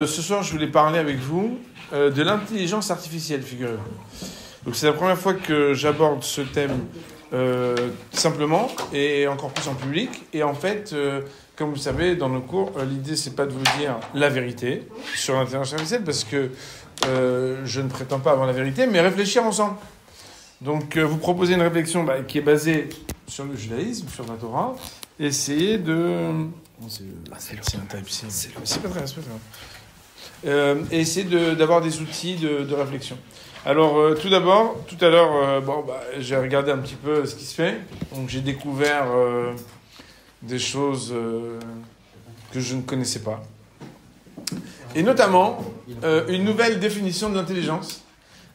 Ce soir, je voulais parler avec vous de l'intelligence artificielle, figurez-vous. Donc, c'est la première fois que j'aborde ce thème simplement et encore plus en public. Et en fait, comme vous savez, dans nos cours, l'idée, c'est pas de vous dire la vérité sur l'intelligence artificielle parce que je ne prétends pas avoir la vérité, mais réfléchir ensemble. Donc, vous proposez une réflexion qui est basée sur le judaïsme, sur la Torah, et essayer de... c'est un type-C. C'est pas très grave. Et essayer d'avoir des outils de réflexion. Alors, tout d'abord, tout à l'heure, j'ai regardé un petit peu ce qui se fait. Donc, j'ai découvert des choses que je ne connaissais pas. Et notamment, une nouvelle définition de l'intelligence.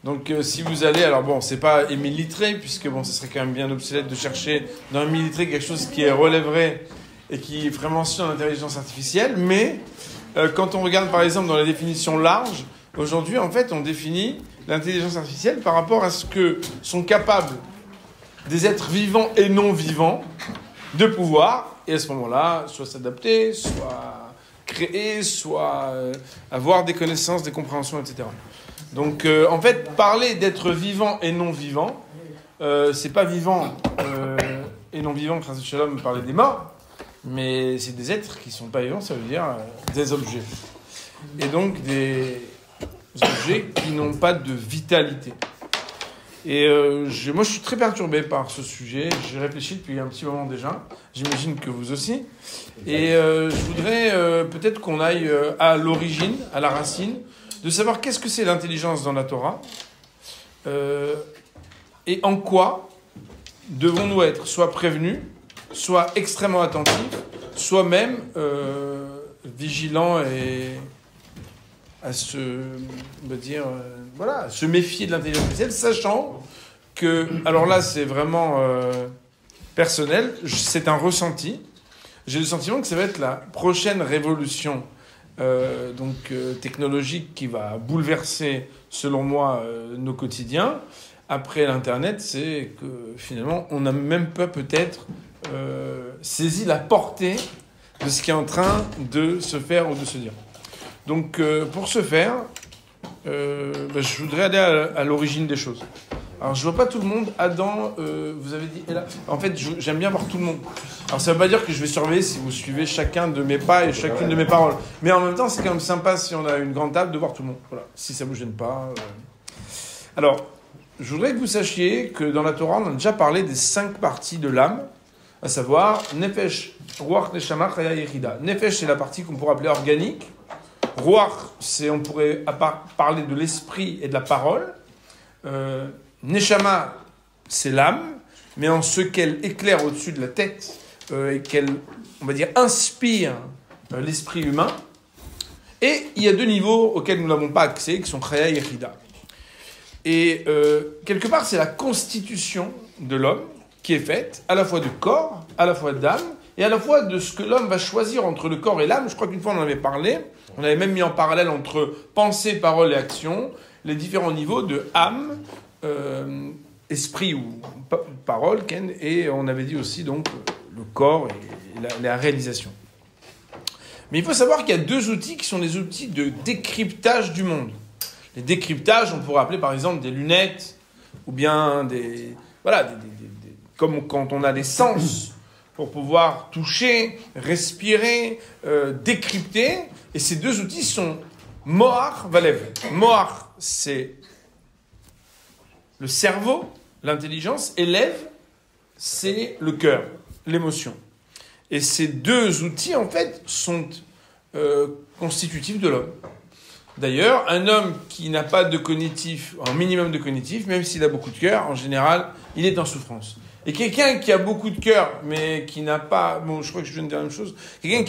Donc, si vous allez... Alors, bon, c'est pas Émile Littré, puisque, bon, ce serait quand même bien obsolète de chercher dans Émile Littré quelque chose qui relèverait et qui ferait mention d'intelligence artificielle, mais... quand on regarde par exemple dans la définition large, aujourd'hui en fait on définit l'intelligence artificielle par rapport à ce que sont capables des êtres vivants et non vivants de pouvoir, et à ce moment-là, soit s'adapter, soit créer, soit avoir des connaissances, des compréhensions, etc. Donc en fait, parler d'être vivant et non vivant, c'est pas vivant et non vivant, Chas v'Shalom, parler des morts, mais c'est des êtres qui ne sont pas vivants, ça veut dire des objets. Et donc des objets qui n'ont pas de vitalité. Et moi, je suis très perturbé par ce sujet. J'ai réfléchi depuis un petit moment déjà. J'imagine que vous aussi. Et je voudrais peut-être qu'on aille à l'origine, à la racine, de savoir qu'est-ce que c'est l'intelligence dans la Torah et en quoi devons-nous être soit prévenus, soit extrêmement attentif, soit même vigilant et à se méfier de l'intelligence artificielle, sachant que, alors là c'est vraiment personnel, c'est un ressenti. J'ai le sentiment que ça va être la prochaine révolution technologique qui va bouleverser, selon moi, nos quotidiens. Après l'Internet, c'est que finalement, on n'a même pas peut-être saisi la portée de ce qui est en train de se faire ou de se dire. Donc, pour ce faire, je voudrais aller à l'origine des choses. Alors, je vois pas tout le monde. Adam, vous avez dit... Là. En fait, j'aime bien voir tout le monde. Alors, ça veut pas dire que je vais surveiller si vous suivez chacun de mes pas et chacune de mes paroles. Mais en même temps, c'est quand même sympa, si on a une grande table, de voir tout le monde. Voilà. Si ça vous gêne pas. Alors, je voudrais que vous sachiez que dans la Torah, on a déjà parlé des 5 parties de l'âme, à savoir Nefesh, Ruach, Neshama, Chaya, Yechida. Nefesh, c'est la partie qu'on pourrait appeler organique. Ruach, on pourrait parler de l'esprit et de la parole. Neshama, c'est l'âme, mais en ce qu'elle éclaire au-dessus de la tête et qu'elle, on va dire, inspire l'esprit humain. Et il y a 2 niveaux auxquels nous n'avons pas accès, qui sont Chaya et Yechida. Et quelque part, c'est la constitution de l'homme qui est faite à la fois de corps, à la fois d'âme, et à la fois de ce que l'homme va choisir entre le corps et l'âme. Je crois qu'une fois on en avait parlé, on avait même mis en parallèle entre pensée, parole et action, les différents niveaux de âme, esprit ou parole, et on avait dit aussi donc le corps et la réalisation. Mais il faut savoir qu'il y a 2 outils qui sont des outils de décryptage du monde. Les décryptages, on pourrait appeler par exemple des lunettes, ou bien comme quand on a des sens pour pouvoir toucher, respirer, décrypter. Et ces 2 outils sont Moar, Valev. Moar, c'est le cerveau, l'intelligence, et Lev, c'est le cœur, l'émotion. Et ces 2 outils, en fait, sont constitutifs de l'homme. D'ailleurs, un homme qui n'a pas de cognitif, un minimum de cognitif, même s'il a beaucoup de cœur, en général, il est en souffrance. Et quelqu'un qui a beaucoup de cœur, mais qui n'a pas... Bon, je crois que je viens de dire la même chose. Quelqu'un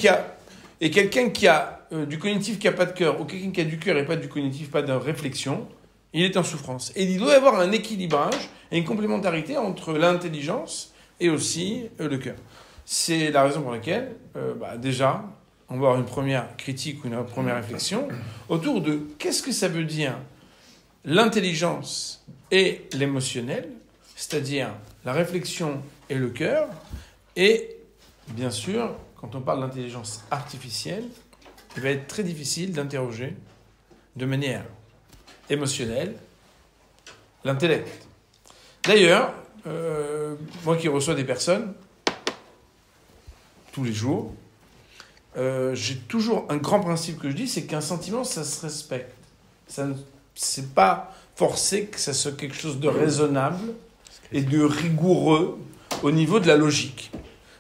qui a du cognitif qui n'a pas de cœur, ou quelqu'un qui a du cœur et pas du cognitif, pas de réflexion, il est en souffrance. Et il doit y avoir un équilibrage et une complémentarité entre l'intelligence et aussi le cœur. C'est la raison pour laquelle, déjà... on va avoir une première critique ou une première réflexion autour de qu'est-ce que ça veut dire l'intelligence et l'émotionnel, c'est-à-dire la réflexion et le cœur, et bien sûr, quand on parle d'intelligence artificielle, il va être très difficile d'interroger de manière émotionnelle l'intellect. D'ailleurs, moi qui reçois des personnes tous les jours, j'ai toujours un grand principe que je dis, c'est qu'un sentiment, ça se respecte. C'est pas forcé que ça soit quelque chose de raisonnable et de rigoureux au niveau de la logique.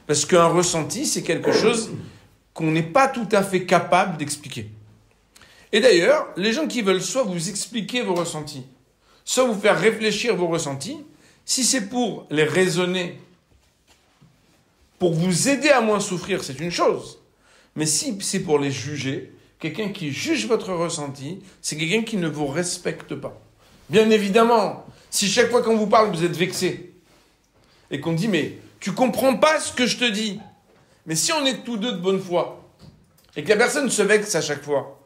Parce qu'un ressenti, c'est quelque chose qu'on n'est pas tout à fait capable d'expliquer. Et d'ailleurs, les gens qui veulent soit vous expliquer vos ressentis, soit vous faire réfléchir vos ressentis, si c'est pour les raisonner, pour vous aider à moins souffrir, c'est une chose. Mais si c'est pour les juger, quelqu'un qui juge votre ressenti, c'est quelqu'un qui ne vous respecte pas. Bien évidemment, si chaque fois qu'on vous parle, vous êtes vexé, et qu'on dit, mais tu comprends pas ce que je te dis. Mais si on est tous deux de bonne foi, et que la personne se vexe à chaque fois,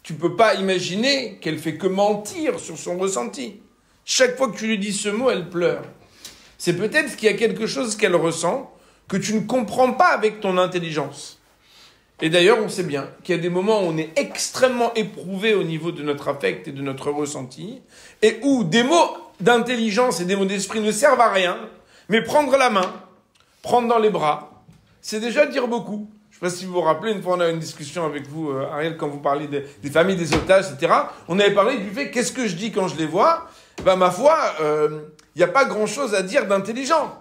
tu peux pas imaginer qu'elle fait que mentir sur son ressenti. Chaque fois que tu lui dis ce mot, elle pleure. C'est peut-être qu'il y a quelque chose qu'elle ressent que tu ne comprends pas avec ton intelligence. Et d'ailleurs, on sait bien qu'il y a des moments où on est extrêmement éprouvé au niveau de notre affect et de notre ressenti, et où des mots d'intelligence et des mots d'esprit ne servent à rien, mais prendre la main, prendre dans les bras, c'est déjà dire beaucoup. Je ne sais pas si vous vous rappelez, une fois on a eu une discussion avec vous, Ariel, quand vous parliez des familles, des otages, etc. On avait parlé du fait, qu'est-ce que je dis quand je les vois ? Ma foi, il n'y a pas grand-chose à dire d'intelligent.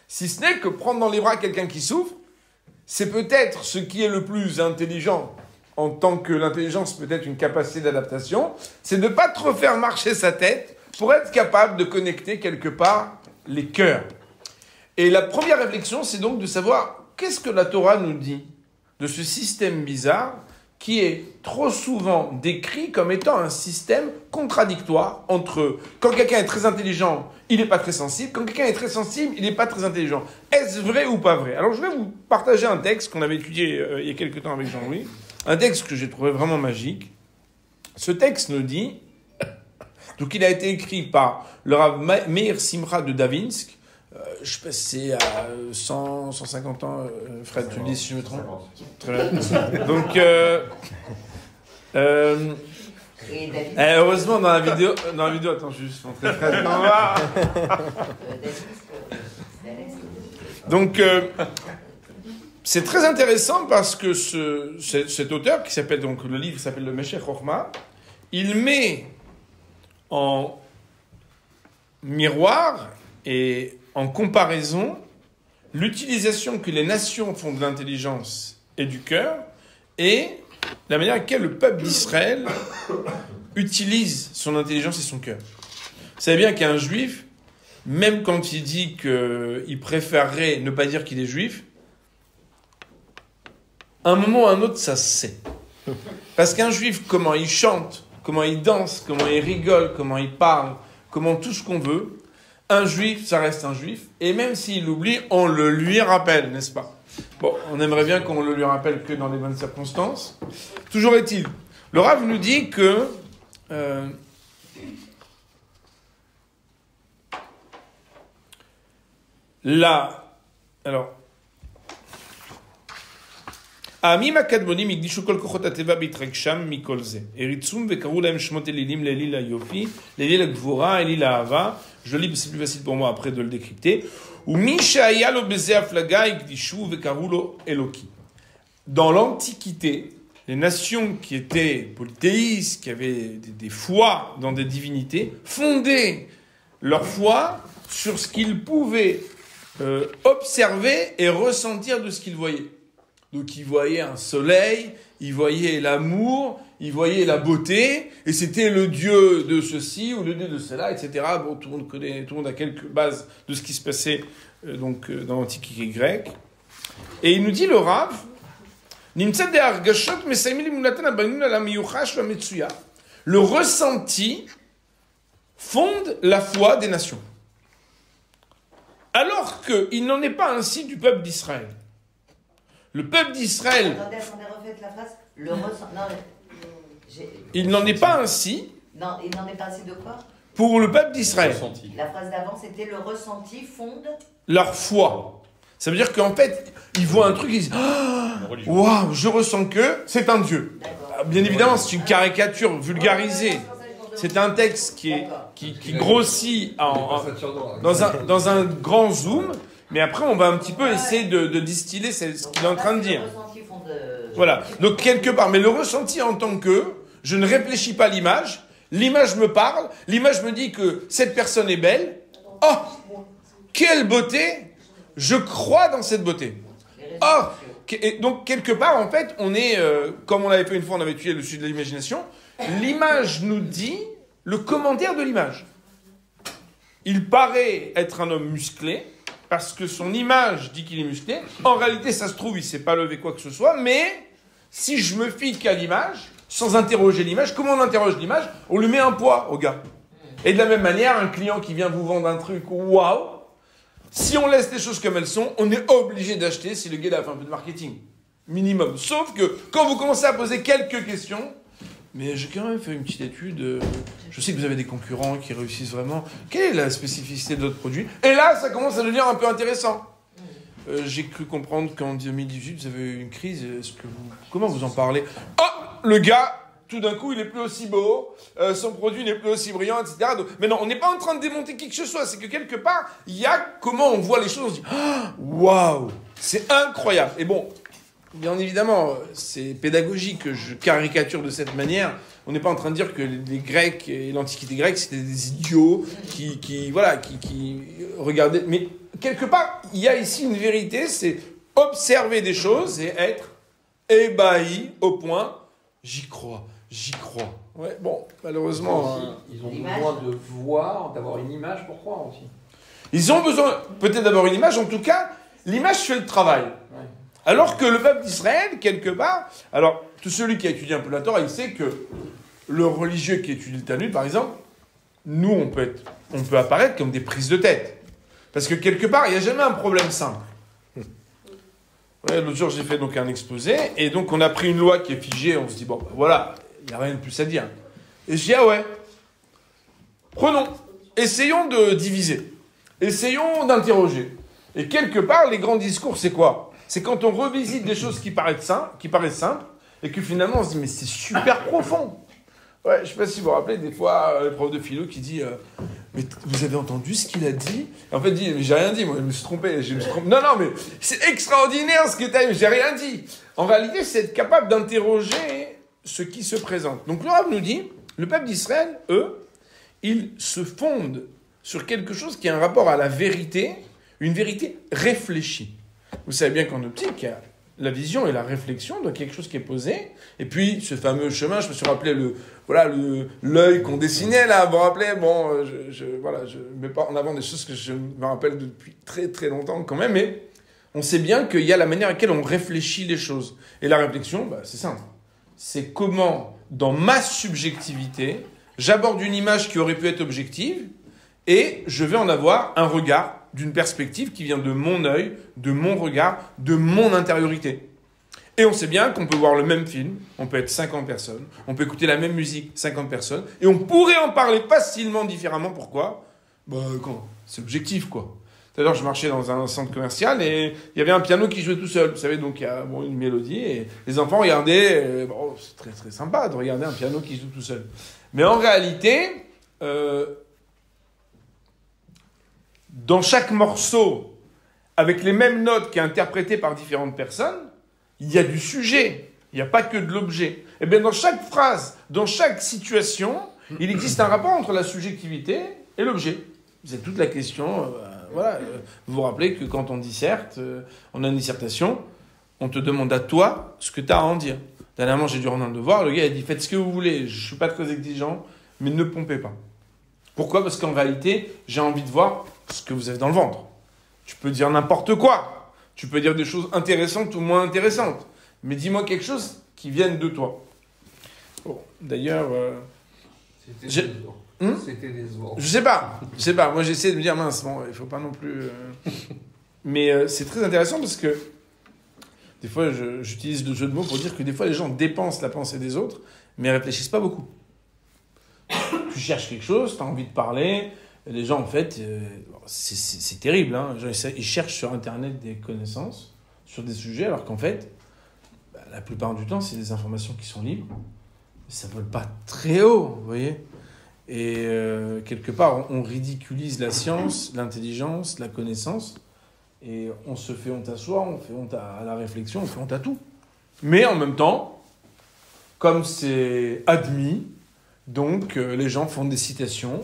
Si ce n'est que prendre dans les bras quelqu'un qui souffre, c'est peut-être ce qui est le plus intelligent, en tant que l'intelligence peut être une capacité d'adaptation, c'est de ne pas trop faire marcher sa tête pour être capable de connecter quelque part les cœurs. Et la première réflexion, c'est donc de savoir qu'est-ce que la Torah nous dit de ce système bizarre qui est trop souvent décrit comme étant un système contradictoire entre quand quelqu'un est très intelligent, il n'est pas très sensible, quand quelqu'un est très sensible, il n'est pas très intelligent. Est-ce vrai ou pas vrai ? Alors je vais vous partager un texte qu'on avait étudié il y a quelques temps avec Jean-Louis, un texte que j'ai trouvé vraiment magique. Ce texte nous dit, donc il a été écrit par le Rav Meir Simcha de Davinsk, je sais pas si c'est à 100, 150 ans, Fred, tu me dis si je me trompe. Très bien. Donc, heureusement dans la vidéo, attends, je vais juste montrer Fred. Donc, c'est très intéressant parce que cet auteur, qui s'appelle donc, le livre s'appelle le Meshech Chochma, il met en miroir et en comparaison, l'utilisation que les nations font de l'intelligence et du cœur et la manière à laquelle le peuple d'Israël utilise son intelligence et son cœur. Vous savez bien qu'un juif, même quand il dit qu'il préférerait ne pas dire qu'il est juif, à un moment ou à un autre, ça se sait. Parce qu'un juif, comment il chante, comment il danse, comment il rigole, comment il parle, comment tout ce qu'on veut, un juif, ça reste un juif, et même s'il l'oublie, on le lui rappelle, n'est-ce pas ? Bon, on aimerait bien qu'on le lui rappelle que dans les bonnes circonstances. Toujours est-il, le Rav nous dit que העמים הקדמונים הקדישו כל כוחות הטבע בהתרגשם מכל זה. הריצום וקראו להם שמות אלילים לאליל היופי, לאליל הגבורה, אליל האהבה. Je lis, c'est plus facile pour moi après de le décrypter. ומי שהיה לו בזה הפלגה הקדישו וקראו לו אלוקי. Dans l'Antiquité, les nations qui étaient polythéistes, qui avaient des foi dans des divinités, fondaient leur foi sur ce qu'ils pouvaient observer et ressentir de ce qu'ils voyaient. Donc ils voyaient un soleil, ils voyaient l'amour, ils voyaient la beauté, et c'était le dieu de ceci ou le dieu de cela, etc. Bon, tout le monde a quelques bases de ce qui se passait dans l'Antiquité grecque. Et il nous dit le Rav, le ressenti fonde la foi des nations. Alors qu'il n'en est pas ainsi du peuple d'Israël. Le peuple d'Israël... Attendez, refaites la phrase. Le ressenti... Il n'en est pas ainsi... Non, il n'en est pas ainsi de quoi ? Pour le peuple d'Israël. La phrase d'avant, c'était le ressenti fonde... Leur foi. Ça veut dire qu'en fait, ils voient un truc, ils disent waouh, je ressens que c'est un Dieu. Bien évidemment, c'est une caricature vulgarisée. C'est un texte qui grossit dans un grand zoom, mais après, on va un petit peu essayer de distiller ce qu'il est en train de dire. Voilà. Donc, quelque part, mais le ressenti en tant que, je ne réfléchis pas à l'image, l'image me parle, l'image me dit que cette personne est belle. Oh, quelle beauté! Je crois dans cette beauté. Oh, et donc, quelque part, en fait, on est, comme on l'avait fait une fois, on avait étudié le sujet de l'imagination, l'image nous dit le commentaire de l'image. Il paraît être un homme musclé, parce que son image dit qu'il est musclé. En réalité, ça se trouve, il ne s'est pas levé quoi que ce soit, mais si je me fie qu'à l'image, sans interroger l'image, comment on interroge l'image? On lui met un poids au gars. Et de la même manière, un client qui vient vous vendre un truc, waouh, si on laisse les choses comme elles sont, on est obligé d'acheter si le gars a fait un peu de marketing. Minimum. Sauf que quand vous commencez à poser quelques questions, mais j'ai quand même fait une petite étude, je sais que vous avez des concurrents qui réussissent vraiment. Quelle est la spécificité de votre produit? Et là, ça commence à devenir un peu intéressant. J'ai cru comprendre qu'en 2018, vous avez eu une crise. Comment vous en parlez? Oh, le gars, tout d'un coup, il n'est plus aussi beau, son produit n'est plus aussi brillant, etc. Donc, mais non, on n'est pas en train de démonter qui que ce soit. C'est que quelque part, il y a comment on voit les choses. On se dit, waouh, c'est incroyable. Et bon, bien évidemment, c'est pédagogique que je caricature de cette manière. On n'est pas en train de dire que les Grecs et l'Antiquité grecque, c'était des idiots qui regardaient. Mais quelque part, il y a ici une vérité, c'est observer des choses et être ébahi au point, j'y crois. Ouais, bon, malheureusement... Ils ont besoin de voir, d'avoir une image pour croire aussi. Ils ont besoin peut-être d'avoir une image, en tout cas, l'image fait le travail. Ouais. Alors que le peuple d'Israël, quelque part... Alors, tout celui qui a étudié un peu la Torah, il sait que le religieux qui étudie le Talmud, par exemple, nous, on peut apparaître comme des prises de tête. Parce que quelque part, il n'y a jamais un problème simple. Ouais, l'autre jour, j'ai fait donc un exposé, et donc on a pris une loi qui est figée, on se dit, bon, voilà, il n'y a rien de plus à dire. Et je dis, ah ouais, essayons de diviser, essayons d'interroger. Et quelque part, les grands discours, c'est quoi? C'est quand on revisite des choses qui paraissent simples, et que finalement, on se dit, mais c'est super profond. Ouais, je ne sais pas si vous vous rappelez, des fois, le prof de philo qui dit mais vous avez entendu ce qu'il a dit? Et en fait, il dit, mais j'ai rien dit, moi, je me suis trompé. Non, mais c'est extraordinaire ce que tu as dit, j'ai rien dit. En réalité, c'est être capable d'interroger ce qui se présente. Donc, le Rav nous dit, le peuple d'Israël, eux, ils se fondent sur quelque chose qui a un rapport à la vérité, une vérité réfléchie. Vous savez bien qu'en optique, il y a la vision et la réflexion de quelque chose qui est posé, et puis ce fameux chemin, je me suis rappelé l'œil qu'on dessinait là, vous vous rappelez, bon, je mets pas en avant des choses que je me rappelle depuis très très longtemps quand même, mais on sait bien qu'il y a la manière à laquelle on réfléchit les choses. Et la réflexion, c'est simple. C'est comment, dans ma subjectivité, j'aborde une image qui aurait pu être objective, et je vais en avoir un regard d'une perspective qui vient de mon œil, de mon regard, de mon intériorité. Et on sait bien qu'on peut voir le même film, on peut être 50 personnes, on peut écouter la même musique, 50 personnes, et on pourrait en parler facilement différemment. Pourquoi? C'est objectif, quoi. Tout à l'heure, je marchais dans un centre commercial et il y avait un piano qui jouait tout seul. Vous savez, donc il y a une mélodie et les enfants regardaient. C'est très très sympa de regarder un piano qui joue tout seul. Mais en réalité, dans chaque morceau, avec les mêmes notes qui sont interprétées par différentes personnes, il y a du sujet, il n'y a pas que de l'objet. Et bien dans chaque phrase, dans chaque situation, il existe un rapport entre la subjectivité et l'objet. C'est toute la question, vous vous rappelez que quand on disserte, on a une dissertation, on te demande à toi ce que tu as à en dire. Dernièrement, j'ai dû rendre un devoir, le gars a dit « Faites ce que vous voulez, je ne suis pas très exigeant, mais ne pompez pas. » Pourquoi? Parce qu'en réalité, j'ai envie de voir ce que vous avez dans le ventre. Tu peux dire n'importe quoi. Tu peux dire des choses intéressantes ou moins intéressantes. Mais dis-moi quelque chose qui vienne de toi. Bon, d'ailleurs... C'était décevant. Je sais pas. Moi, j'essaie de me dire, mince, bon, il ne faut pas non plus... Mais c'est très intéressant parce que des fois, j'utilise le jeu de mots pour dire que des fois, les gens dépensent la pensée des autres, mais réfléchissent pas beaucoup. Tu cherches quelque chose, tu as envie de parler, Les gens, en fait, c'est terrible. Hein. Les gens, ils cherchent sur Internet des connaissances sur des sujets, alors qu'en fait, la plupart du temps, c'est des informations qui sont libres. Ça ne vole pas très haut, vous voyez. Et quelque part, on ridiculise la science, l'intelligence, la connaissance, et on se fait honte à soi, on fait honte à la réflexion, on fait honte à tout. Mais en même temps, comme c'est admis, donc les gens font des citations,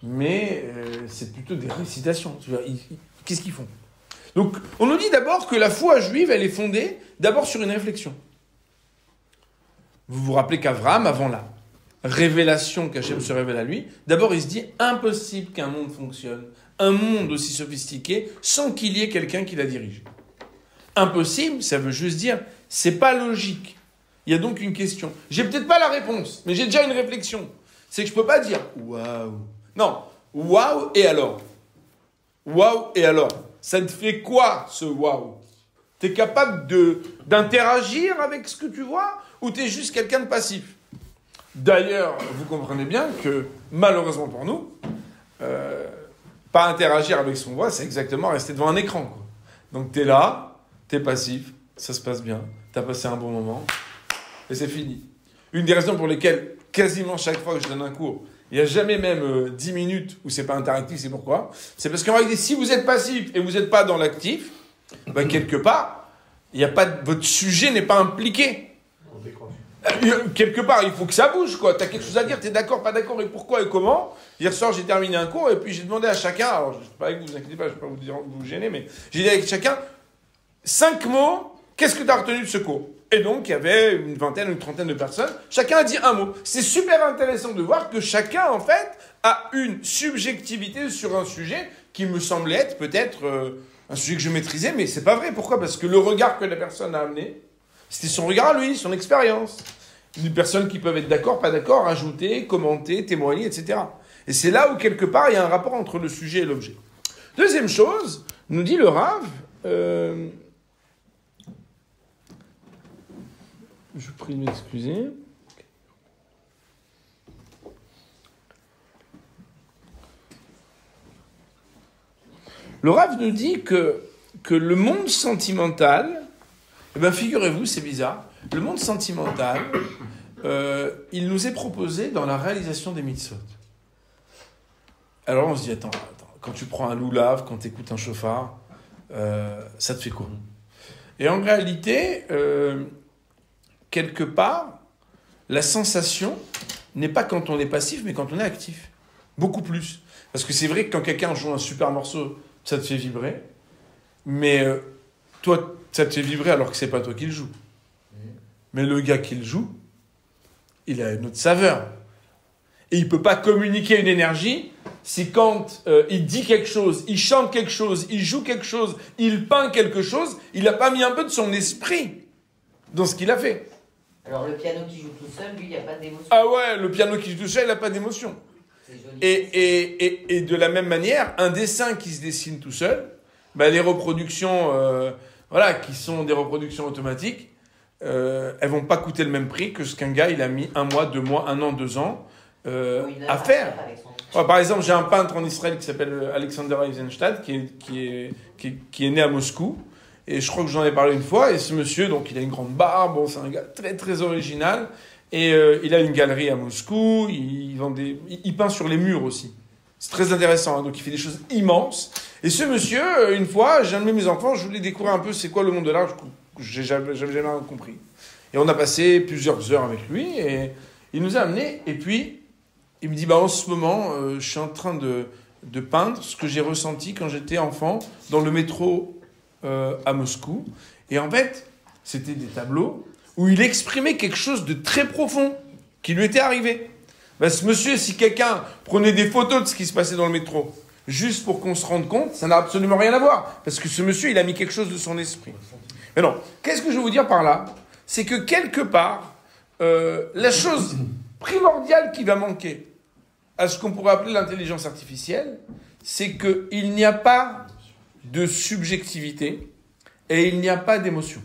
mais c'est plutôt des récitations. Qu'est-ce qu'ils font ? Donc, on nous dit d'abord que la foi juive, elle est fondée d'abord sur une réflexion. Vous vous rappelez qu'Abraham, avant la révélation qu'Hachem se révèle à lui, d'abord il se dit impossible qu'un monde fonctionne, un monde aussi sophistiqué, sans qu'il y ait quelqu'un qui la dirige. Impossible, ça veut juste dire, c'est pas logique. Il y a donc une question. J'ai peut-être pas la réponse, mais j'ai déjà une réflexion. C'est que je peux pas dire waouh. Non, waouh et alors ? Waouh et alors ? Ça te fait quoi ce waouh ? T'es capable d'interagir avec ce que tu vois ou t'es juste quelqu'un de passif ? D'ailleurs, vous comprenez bien que, malheureusement pour nous, pas interagir avec ce qu'on voit, c'est exactement rester devant un écran, quoi. Donc t'es là, t'es passif, ça se passe bien, t'as passé un bon moment, et c'est fini. Une des raisons pour lesquelles, quasiment chaque fois que je donne un cours, il n'y a jamais même 10 minutes où c'est pas interactif, c'est pourquoi ? C'est parce qu'en réalité, si vous êtes passif et vous n'êtes pas dans l'actif, quelque part, votre sujet n'est pas impliqué. Quelque part, il faut que ça bouge, quoi. T'as quelque chose à dire, t'es d'accord, pas d'accord, et pourquoi et comment ? Hier soir, j'ai terminé un cours, et puis j'ai demandé à chacun, alors je ne sais pas avec vous, inquiétez pas, je ne vais pas vous gêner, mais j'ai dit avec chacun, 5 mots, qu'est-ce que tu as retenu de ce cours ? Et donc, il y avait une vingtaine, une trentaine de personnes, chacun a dit un mot. C'est super intéressant de voir que chacun, en fait, a une subjectivité sur un sujet qui me semblait être peut-être un sujet que je maîtrisais, mais c'est pas vrai. Pourquoi ? Parce que le regard que la personne a amené, c'était son regard à lui, son expérience. Une personne qui peuvent être d'accord, pas d'accord, ajouter, commenter, témoigner, etc. Et c'est là où, quelque part, il y a un rapport entre le sujet et l'objet. Deuxième chose, nous dit le Rav, je prie de m'excuser. Le Rav nous dit que le monde sentimental, eh bien, figurez-vous, c'est bizarre, le monde sentimental, il nous est proposé dans la réalisation des mitzvot. Alors on se dit, attends, quand tu prends un loulave, quand tu écoutes un chauffard, ça te fait quoi ? Et en réalité, quelque part, la sensation n'est pas quand on est passif, mais quand on est actif. Beaucoup plus. Parce que c'est vrai que quand quelqu'un joue un super morceau, ça te fait vibrer, mais toi, ça te fait vibrer alors que c'est pas toi qui le joue. Mais le gars qui le joue, il a une autre saveur. Et il peut pas communiquer une énergie si quand il dit quelque chose, il chante quelque chose, il joue quelque chose, il peint quelque chose, il n'a pas mis un peu de son esprit dans ce qu'il a fait. Alors le piano qui joue tout seul, lui, il n'y a pas d'émotion. Ah ouais, le piano qui joue tout seul, il n'a pas d'émotion. Et de la même manière, un dessin qui se dessine tout seul, les reproductions, qui sont des reproductions automatiques, elles vont pas coûter le même prix que ce qu'un gars il a mis 1 mois, 2 mois, 1 an, 2 ans à faire. Par exemple, j'ai un peintre en Israël qui s'appelle Alexander Eisenstadt, qui est né à Moscou, et je crois que j'en ai parlé une fois. Et ce monsieur, donc, il a une grande barbe, bon, c'est un gars très très original, et il a une galerie à Moscou. Il peint sur les murs aussi. C'est très intéressant, hein, donc il fait des choses immenses. Et ce monsieur, une fois, j'ai un de mes enfants, je voulais découvrir un peu c'est quoi le monde de l'art. J'avais jamais compris. Et on a passé plusieurs heures avec lui, et il nous a amenés, et puis il me dit, en ce moment, je suis en train de peindre ce que j'ai ressenti quand j'étais enfant dans le métro à Moscou. Et en fait, c'était des tableaux où il exprimait quelque chose de très profond qui lui était arrivé. Ce monsieur, si quelqu'un prenait des photos de ce qui se passait dans le métro, juste pour qu'on se rende compte, ça n'a absolument rien à voir. Parce que ce monsieur, il a mis quelque chose de son esprit. Mais non, qu'est-ce que je veux vous dire par là ? C'est que quelque part, la chose primordiale qui va manquer à ce qu'on pourrait appeler l'intelligence artificielle, c'est qu'il n'y a pas de subjectivité et il n'y a pas d'émotion.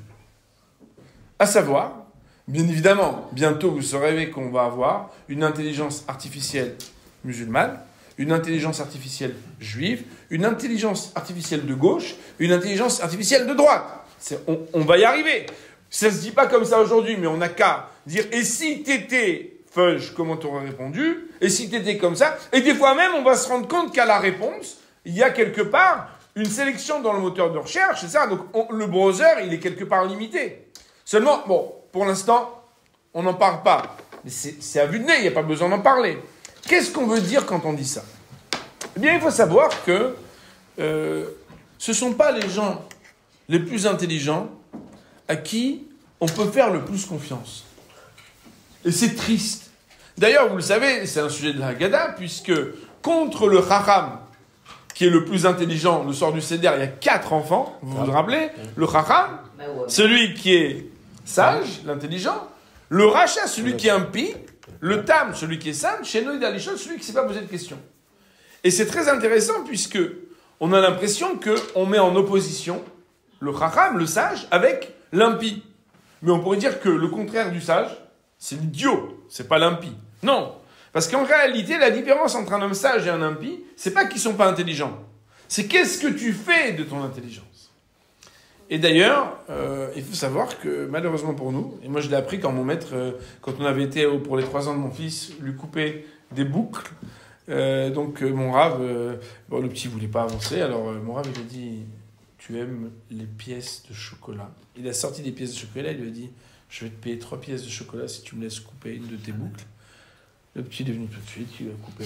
À savoir, bien évidemment, bientôt vous saurez qu'on va avoir une intelligence artificielle musulmane, une intelligence artificielle juive, une intelligence artificielle de gauche, une intelligence artificielle de droite. On va y arriver. Ça se dit pas comme ça aujourd'hui, mais on n'a qu'à dire, et si t'étais Fudge, comment t'aurais répondu? Et si t'étais comme ça? Et des fois même, on va se rendre compte qu'à la réponse, il y a quelque part une sélection dans le moteur de recherche, c'est ça. Donc le browser, il est quelque part limité. Seulement, bon, pour l'instant, on n'en parle pas. Mais c'est à vue de nez, il n'y a pas besoin d'en parler. Qu'est-ce qu'on veut dire quand on dit ça? Eh bien, il faut savoir que ce ne sont pas les gens les plus intelligents à qui on peut faire le plus confiance. Et c'est triste. D'ailleurs, vous le savez, c'est un sujet de la Haggadah, puisque contre le Chacham, qui est le plus intelligent, le soir du Seder, il y a 4 enfants, vous vous rappelez? Le Chacham, celui qui est sage, l'intelligent, le Racha, celui qui est impie, le Tam, celui qui est sage, Sheno Idalishon, celui qui ne s'est pas posé de questions. Et c'est très intéressant, puisque on a l'impression qu'on met en opposition le Chacham, le sage, avec l'impie. Mais on pourrait dire que le contraire du sage, c'est l'idiot, c'est pas l'impie. Non, parce qu'en réalité, la différence entre un homme sage et un impie, c'est pas qu'ils sont pas intelligents. C'est qu'est-ce que tu fais de ton intelligence. Et d'ailleurs, il faut savoir que malheureusement pour nous, et moi je l'ai appris quand mon maître, quand on avait été pour les 3 ans de mon fils, lui couper des boucles. Donc mon rave, le petit voulait pas avancer, alors mon rave il a dit, tu aimes les pièces de chocolat. Il a sorti des pièces de chocolat, il lui a dit, je vais te payer 3 pièces de chocolat si tu me laisses couper une de tes boucles. Le petit est venu tout de suite, il a coupé.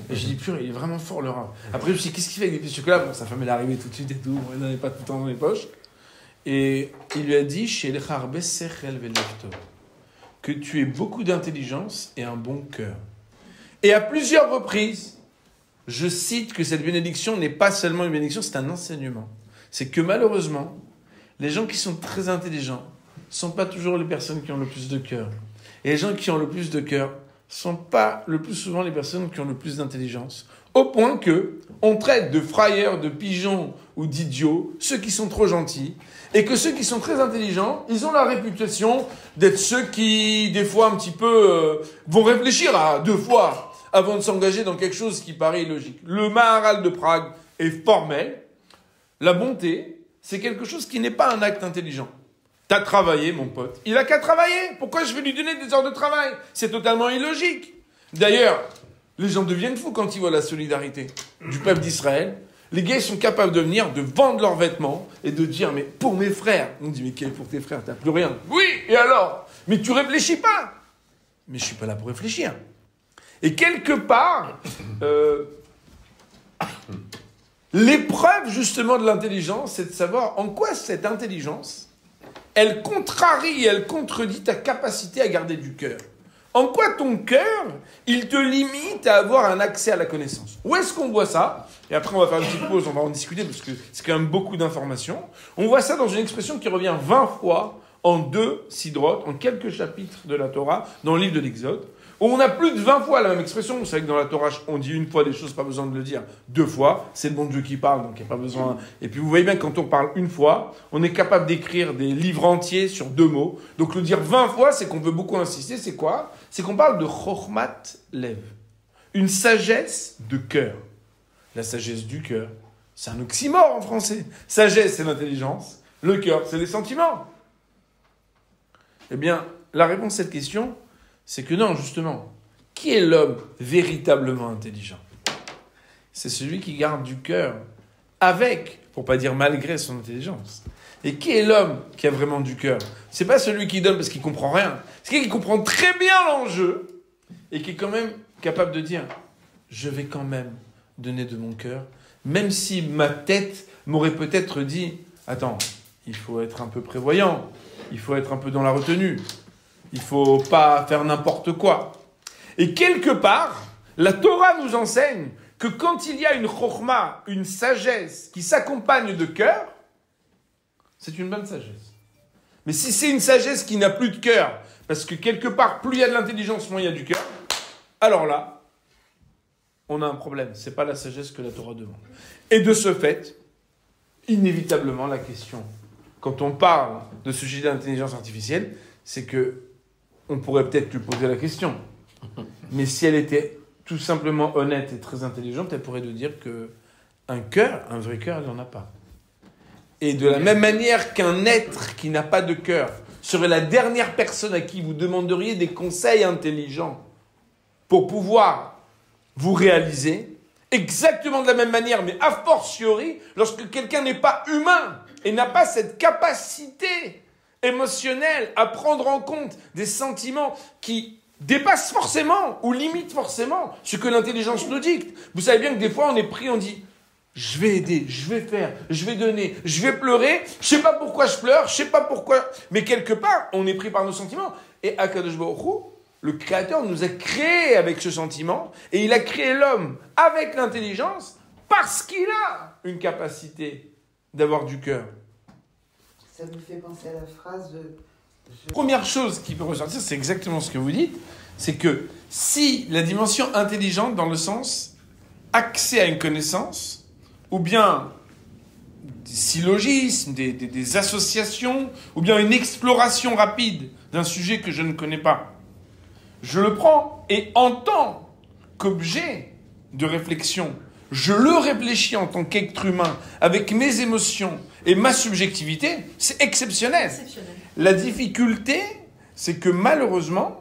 Et j'ai dit, purée, il est vraiment fort le rat. Après, je me suis dit, qu'est-ce qu'il fait avec des pièces de chocolat? Bon, sa femme, elle est arrivée tout de suite et tout, il n'en avait pas tout le temps dans les poches. Et il lui a dit, que tu aies beaucoup d'intelligence et un bon cœur. Et à plusieurs reprises, je cite que cette bénédiction n'est pas seulement une bénédiction, c'est un enseignement. C'est que malheureusement, les gens qui sont très intelligents ne sont pas toujours les personnes qui ont le plus de cœur. Et les gens qui ont le plus de cœur ne sont pas le plus souvent les personnes qui ont le plus d'intelligence. Au point que on traite de frayeurs, de pigeons ou d'idiots ceux qui sont trop gentils. Et que ceux qui sont très intelligents, ils ont la réputation d'être ceux qui, des fois, un petit peu, vont réfléchir à 2 fois avant de s'engager dans quelque chose qui paraît illogique. Le Maharal de Prague est formel. La bonté, c'est quelque chose qui n'est pas un acte intelligent. T'as travaillé, mon pote. Il a qu'à travailler. Pourquoi je vais lui donner des heures de travail? C'est totalement illogique. D'ailleurs, les gens deviennent fous quand ils voient la solidarité du peuple d'Israël. Les gars, ils sont capables de venir, de vendre leurs vêtements et de dire, mais pour mes frères. On dit, mais quel est pour tes frères? T'as plus rien. Oui, et alors? Mais tu réfléchis pas. Mais je suis pas là pour réfléchir. Et quelque part, l'épreuve justement de l'intelligence, c'est de savoir en quoi cette intelligence, elle contrarie, elle contredit ta capacité à garder du cœur. En quoi ton cœur, il te limite à avoir un accès à la connaissance? Où est-ce qu'on voit ça? Et après, on va faire une petite pause, on va en discuter, parce que c'est quand même beaucoup d'informations. On voit ça dans une expression qui revient 20 fois en 2 sidrotes, en quelques chapitres de la Torah, dans le livre de l'Exode, où on a plus de 20 fois la même expression. Vous savez que dans la Torah, on dit une fois des choses, pas besoin de le dire 2 fois. C'est le bon Dieu qui parle, donc il n'y a pas besoin. Et puis vous voyez bien que quand on parle une fois, on est capable d'écrire des livres entiers sur 2 mots. Donc le dire 20 fois, c'est qu'on veut beaucoup insister. C'est quoi? C'est qu'on parle de Chochmat Lev, une sagesse de cœur. La sagesse du cœur, c'est un oxymore en français. Sagesse, c'est l'intelligence. Le cœur, c'est les sentiments. Eh bien, la réponse à cette question, c'est que non, justement. Qui est l'homme véritablement intelligent? C'est celui qui garde du cœur avec, pour pas dire malgré son intelligence. Et qui est l'homme qui a vraiment du cœur? C'est pas celui qui donne parce qu'il comprend rien. C'est quelqu'un qui comprend très bien l'enjeu et qui est quand même capable de dire, je vais quand même donner de mon cœur, même si ma tête m'aurait peut-être dit, attends, il faut être un peu prévoyant, il faut être un peu dans la retenue, il faut pas faire n'importe quoi. Et quelque part, la Torah nous enseigne que quand il y a une chokhma, une sagesse qui s'accompagne de cœur, c'est une bonne sagesse. Mais si c'est une sagesse qui n'a plus de cœur, parce que quelque part, plus il y a de l'intelligence, moins il y a du cœur, alors là, on a un problème. C'est pas la sagesse que la Torah demande. Et de ce fait, inévitablement, la question, quand on parle de ce sujet d'intelligence artificielle, c'est que on pourrait peut-être lui poser la question. Mais si elle était tout simplement honnête et très intelligente, elle pourrait nous dire que un cœur, un vrai cœur, elle n'en a pas. Et de la même manière qu'un être qui n'a pas de cœur serait la dernière personne à qui vous demanderiez des conseils intelligents pour pouvoir vous réaliser, exactement de la même manière, mais a fortiori, lorsque quelqu'un n'est pas humain et n'a pas cette capacité émotionnelle à prendre en compte des sentiments qui dépassent forcément ou limitent forcément ce que l'intelligence nous dicte. Vous savez bien que des fois on est pris, on dit « je vais aider, je vais faire, je vais donner, je vais pleurer, je sais pas pourquoi je pleure, je sais pas pourquoi... » Mais quelque part, on est pris par nos sentiments. Et Akadosh Baruch Hu, le Créateur nous a créés avec ce sentiment, et il a créé l'homme avec l'intelligence parce qu'il a une capacité d'avoir du cœur. Ça me fait penser à la phrase de... Première chose qui peut ressortir, c'est exactement ce que vous dites, c'est que si la dimension intelligente, dans le sens accès à une connaissance, ou bien des syllogismes, des associations, ou bien une exploration rapide d'un sujet que je ne connais pas, je le prends et en tant qu'objet de réflexion, je le réfléchis en tant qu'être humain, avec mes émotions et ma subjectivité, c'est exceptionnel. La difficulté, c'est que malheureusement,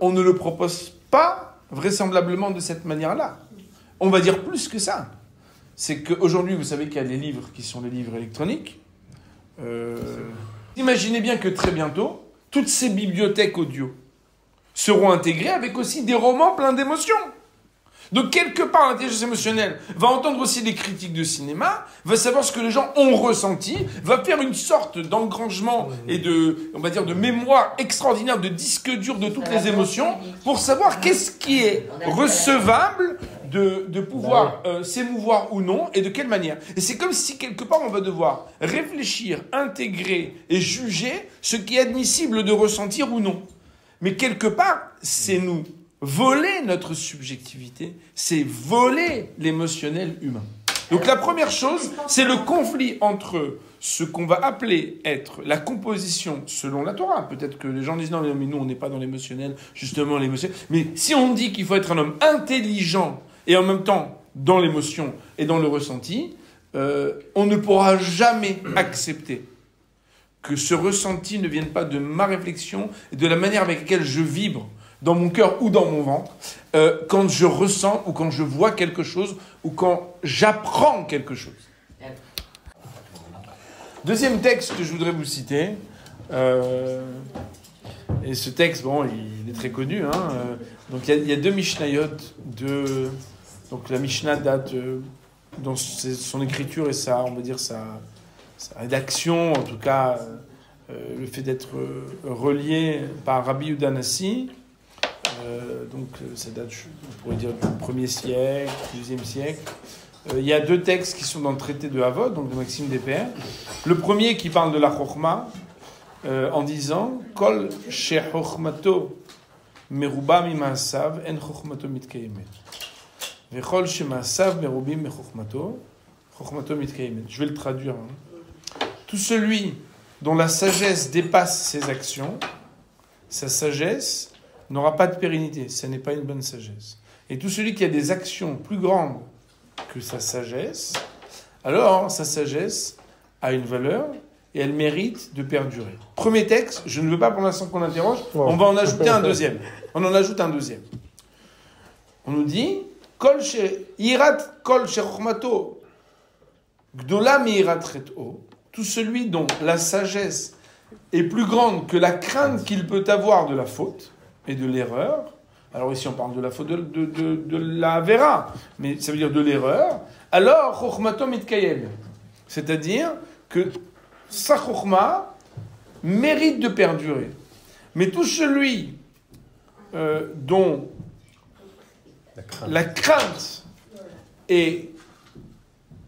on ne le propose pas vraisemblablement de cette manière-là. On va dire plus que ça. C'est qu'aujourd'hui, vous savez qu'il y a les livres qui sont les livres électroniques. Imaginez bien que très bientôt, toutes ces bibliothèques audio seront intégrées avec aussi des romans pleins d'émotions. Donc, quelque part, l'intelligence émotionnelle va entendre aussi des critiques de cinéma, va savoir ce que les gens ont ressenti, va faire une sorte d'engrangement et de, on va dire, de mémoire extraordinaire, de disque dur de toutes les émotions, pour savoir qu'est-ce qui est recevable de pouvoir s'émouvoir ou non, et de quelle manière. Et c'est comme si, quelque part, on va devoir réfléchir, intégrer et juger ce qui est admissible de ressentir ou non. Mais quelque part, c'est nous voler notre subjectivité, c'est voler l'émotionnel humain. Donc la première chose, c'est le conflit entre ce qu'on va appeler être la composition selon la Torah. Peut-être que les gens disent non, mais nous on n'est pas dans l'émotionnel, justement l'émotionnel. Mais si on dit qu'il faut être un homme intelligent et en même temps dans l'émotion et dans le ressenti, on ne pourra jamais accepter que ce ressenti ne vienne pas de ma réflexion et de la manière avec laquelle je vibre dans mon cœur ou dans mon ventre, quand je ressens ou quand je vois quelque chose ou quand j'apprends quelque chose. Deuxième texte que je voudrais vous citer, et ce texte, bon, il est très connu, hein, donc il y a deux Mishnayot, donc la Mishnah date dans son écriture et sa, on va dire sa rédaction, en tout cas le fait d'être relié par Rabbi Yehuda Hanassi. Donc ça date, on pourrait dire, du 1er siècle, 2e siècle. Il y a deux textes qui sont dans le traité de Havot, donc de Maxime des Pères. Le premier qui parle de la Chokhma, en disant « Kol she chokhmato meruba mimaasav en chokhmato mitkayemet. Vechol she maasav merubim mechokhmato, chokhmato mitkayemet. » Je vais le traduire. Tout celui dont la sagesse dépasse ses actions, sa sagesse n'aura pas de pérennité. Ce n'est pas une bonne sagesse. Et tout celui qui a des actions plus grandes que sa sagesse, alors sa sagesse a une valeur et elle mérite de perdurer. Premier texte, je ne veux pas pour l'instant qu'on interroge, on va en ajouter un deuxième. On en ajoute un deuxième. On nous dit Kol yirat kol shechokhmato gdola miyirat chet'o. Tout celui dont la sagesse est plus grande que la crainte qu'il peut avoir de la faute et de l'erreur. Alors ici on parle de la faute de la vera, mais ça veut dire de l'erreur. Alors chokhmato mitkayem, c'est-à-dire que sa chokhma mérite de perdurer. Mais tout celui dont la crainte est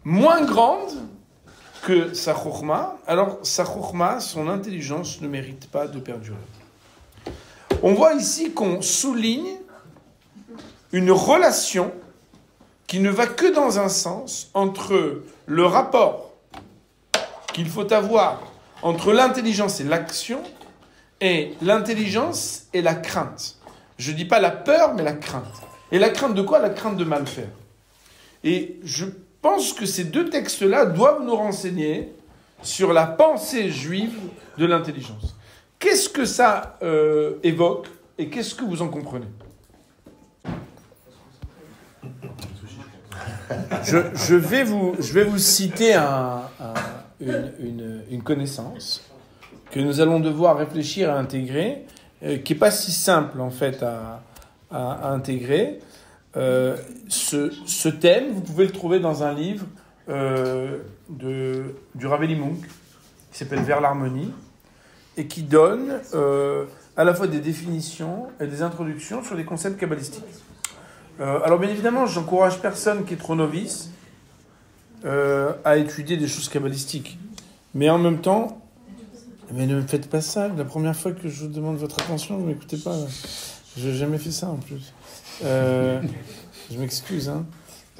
moins grande que sa chokhma, alors sa chokhma, son intelligence ne mérite pas de perdurer. On voit ici qu'on souligne une relation qui ne va que dans un sens entre le rapport qu'il faut avoir entre l'intelligence et l'action et l'intelligence et la crainte. Je ne dis pas la peur, mais la crainte. Et la crainte de quoi? La crainte de mal faire. Et je pense que ces deux textes-là doivent nous renseigner sur la pensée juive de l'intelligence. Qu'est-ce que ça évoque et qu'est-ce que vous en comprenez? Je vais vous citer une connaissance que nous allons devoir réfléchir à intégrer, qui n'est pas si simple en fait à intégrer. Ce thème, vous pouvez le trouver dans un livre du Rav Eli Munk, qui s'appelle Vers l'harmonie, et qui donne à la fois des définitions et des introductions sur les concepts kabbalistiques. Alors bien évidemment, j'encourage personne qui est trop novice à étudier des choses kabbalistiques. Mais en même temps, mais ne me faites pas ça. La première fois que je vous demande votre attention, vous m'écoutez pas. Je n'ai jamais fait ça en plus. Je m'excuse. Hein.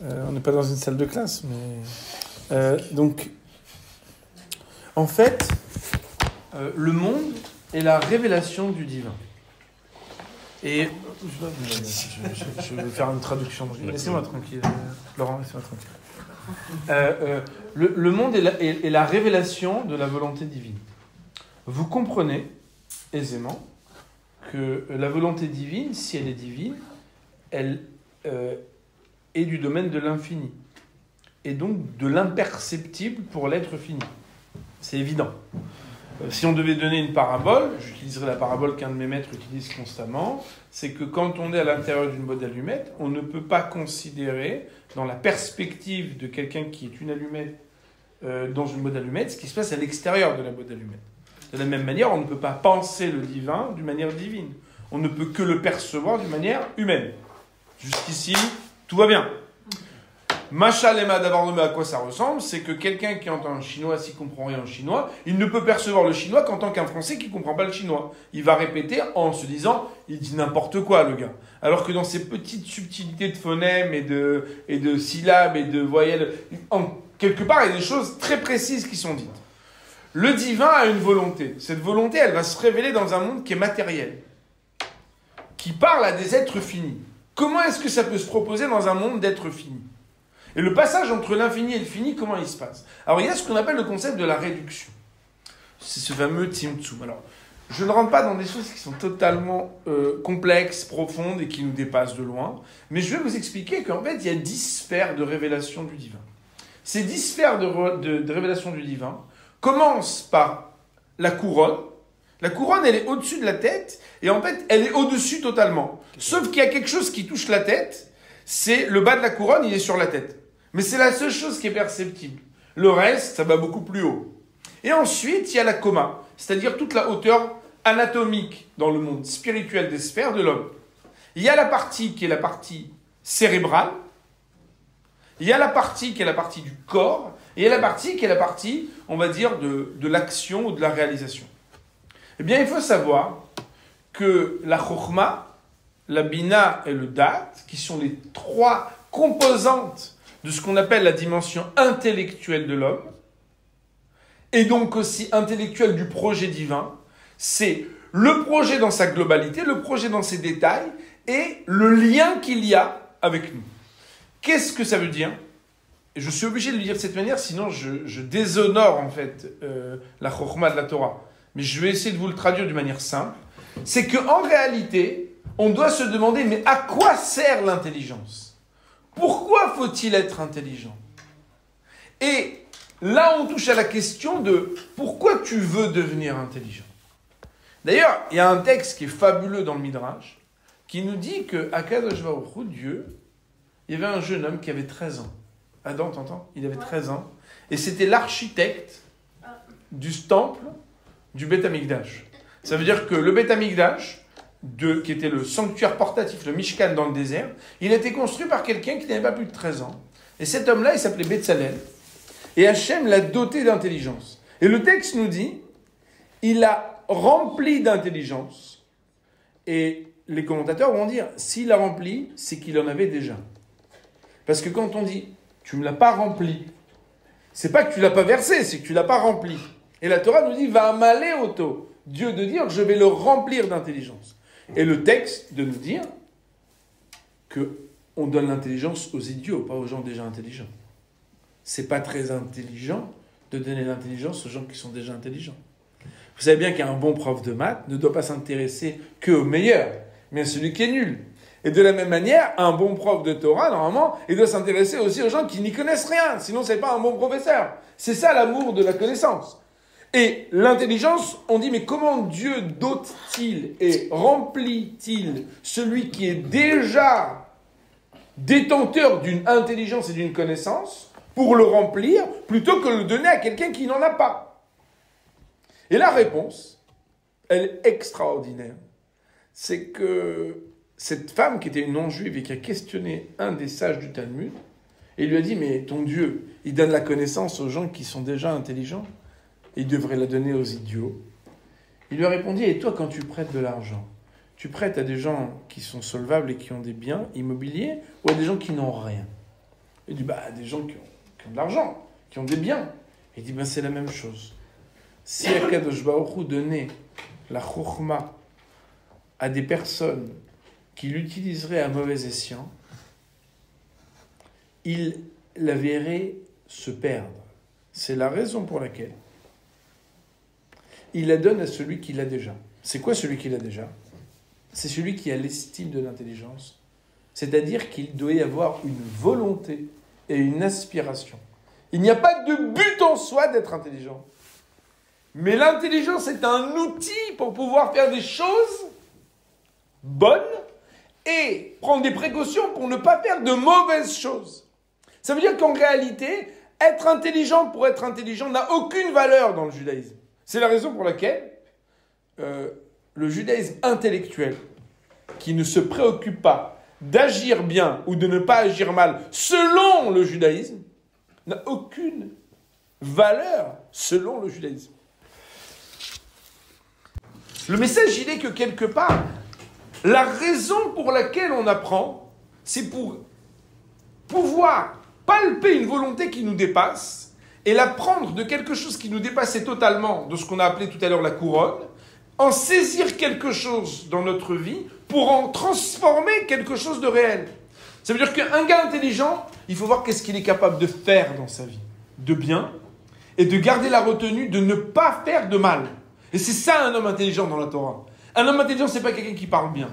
On n'est pas dans une salle de classe. Mais donc, en fait, le monde est la révélation du divin. Et je vais faire une traduction. Laissez-moi tranquille, Laurent, laissez-moi tranquille. Le monde est la révélation de la volonté divine. Vous comprenez aisément que la volonté divine, si elle est divine, elle est du domaine de l'infini. Et donc de l'imperceptible pour l'être fini. C'est évident. Si on devait donner une parabole, j'utiliserai la parabole qu'un de mes maîtres utilise constamment, c'est que quand on est à l'intérieur d'une boîte d'allumettes, on ne peut pas considérer, dans la perspective de quelqu'un qui est une allumette dans une boîte d'allumettes, ce qui se passe à l'extérieur de la boîte d'allumettes. De la même manière, on ne peut pas penser le divin d'une manière divine. On ne peut que le percevoir d'une manière humaine. Jusqu'ici, tout va bien. Machal et Madavarnomé, à quoi ça ressemble? C'est que quelqu'un qui entend un chinois, s'il ne comprend rien en chinois, il ne peut percevoir le chinois qu'en tant qu'un français qui ne comprend pas le chinois. Il va répéter en se disant, il dit n'importe quoi, le gars. Alors que dans ces petites subtilités de phonèmes et de syllabes et de voyelles, quelque part, il y a des choses très précises qui sont dites. Le divin a une volonté. Cette volonté, elle va se révéler dans un monde qui est matériel, qui parle à des êtres finis. Comment est-ce que ça peut se proposer dans un monde d'êtres finis? Et le passage entre l'infini et le fini, comment il se passe? Alors, il y a ce qu'on appelle le concept de la réduction. C'est ce fameux Tzimtzum. Alors, je ne rentre pas dans des choses qui sont totalement complexes, profondes et qui nous dépassent de loin, mais je vais vous expliquer qu'en fait, il y a 10 sphères de révélation du divin. Ces 10 sphères de révélation du divin commencent par la couronne. La couronne, elle est au-dessus de la tête, et en fait, elle est au-dessus totalement. Sauf qu'il y a quelque chose qui touche la tête, c'est le bas de la couronne, il est sur la tête. Mais c'est la seule chose qui est perceptible. Le reste, ça va beaucoup plus haut. Et ensuite, il y a la coma, c'est-à-dire toute la hauteur anatomique dans le monde spirituel des sphères de l'homme. Il y a la partie qui est la partie cérébrale, il y a la partie qui est la partie du corps, et il y a la partie qui est la partie, on va dire, de l'action ou de la réalisation. Eh bien, il faut savoir que la chokhma, la bina et le dat, qui sont les 3 composantes de ce qu'on appelle la dimension intellectuelle de l'homme, et donc aussi intellectuelle du projet divin, c'est le projet dans sa globalité, le projet dans ses détails, et le lien qu'il y a avec nous. Qu'est-ce que ça veut dire? Et je suis obligé de le dire de cette manière, sinon je déshonore en fait la chokhma de la Torah. Mais je vais essayer de vous le traduire d'une manière simple. C'est qu'en réalité, on doit se demander, mais à quoi sert l'intelligence? Pourquoi faut-il être intelligent? Et là, on touche à la question de pourquoi tu veux devenir intelligent. D'ailleurs, il y a un texte qui est fabuleux dans le Midrash, qui nous dit qu'à Kadosh Baruch Hu, Dieu, il y avait un jeune homme qui avait 13 ans. Adam, t'entends? Il avait 13 ans. Et c'était l'architecte du temple du Beth Amikdash. Ça veut dire que le Beth Amikdash, qui était le sanctuaire portatif, le Mishkan dans le désert, il a été construit par quelqu'un qui n'avait pas plus de 13 ans. Et cet homme-là, il s'appelait Betzalel. Et Hachem l'a doté d'intelligence. Et le texte nous dit, il a rempli d'intelligence. Et les commentateurs vont dire, s'il a rempli, c'est qu'il en avait déjà. Parce que quand on dit, tu ne me l'as pas rempli, c'est pas que tu ne l'as pas versé, c'est que tu ne l'as pas rempli. Et la Torah nous dit, va amaler auto. Dieu de dire, je vais le remplir d'intelligence. Et le texte de nous dire, qu'on donne l'intelligence aux idiots, pas aux gens déjà intelligents. C'est pas très intelligent de donner l'intelligence aux gens qui sont déjà intelligents. Vous savez bien qu'un bon prof de maths ne doit pas s'intéresser qu'aux meilleurs, mais à celui qui est nul. Et de la même manière, un bon prof de Torah, normalement, il doit s'intéresser aussi aux gens qui n'y connaissent rien, sinon c'est pas un bon professeur. C'est ça l'amour de la connaissance. Et l'intelligence, on dit, mais comment Dieu dote-t-il et remplit-il celui qui est déjà détenteur d'une intelligence et d'une connaissance pour le remplir, plutôt que de le donner à quelqu'un qui n'en a pas? Et la réponse, elle est extraordinaire. C'est que cette femme qui était une non-juive et qui a questionné un des sages du Talmud, et lui a dit, mais ton Dieu, il donne la connaissance aux gens qui sont déjà intelligents, il devrait la donner aux idiots. Il lui a répondu, et toi, quand tu prêtes de l'argent, tu prêtes à des gens qui sont solvables et qui ont des biens immobiliers, ou à des gens qui n'ont rien? Il dit, à des gens qui ont de l'argent, qui ont des biens. Il dit, c'est la même chose. Si Akadosh Baruch Hu donnait la chokhma à des personnes qui l'utiliseraient à mauvais escient, il la verrait se perdre. C'est la raison pour laquelle il la donne à celui qui l'a déjà. C'est quoi celui qui l'a déjà? C'est celui qui a l'estime de l'intelligence. C'est-à-dire qu'il doit y avoir une volonté et une aspiration. Il n'y a pas de but en soi d'être intelligent. Mais l'intelligence est un outil pour pouvoir faire des choses bonnes et prendre des précautions pour ne pas faire de mauvaises choses. Ça veut dire qu'en réalité, être intelligent pour être intelligent n'a aucune valeur dans le judaïsme. C'est la raison pour laquelle le judaïsme intellectuel, qui ne se préoccupe pas d'agir bien ou de ne pas agir mal selon le judaïsme, n'a aucune valeur selon le judaïsme. Le message, il est que quelque part, la raison pour laquelle on apprend, c'est pour pouvoir palper une volonté qui nous dépasse et la prendre de quelque chose qui nous dépassait totalement, de ce qu'on a appelé tout à l'heure la couronne, en saisir quelque chose dans notre vie pour en transformer quelque chose de réel. Ça veut dire qu'un gars intelligent, il faut voir qu'est-ce qu'il est capable de faire dans sa vie, de bien, et de garder la retenue de ne pas faire de mal. Et c'est ça un homme intelligent dans la Torah. Un homme intelligent, c'est pas quelqu'un qui parle bien.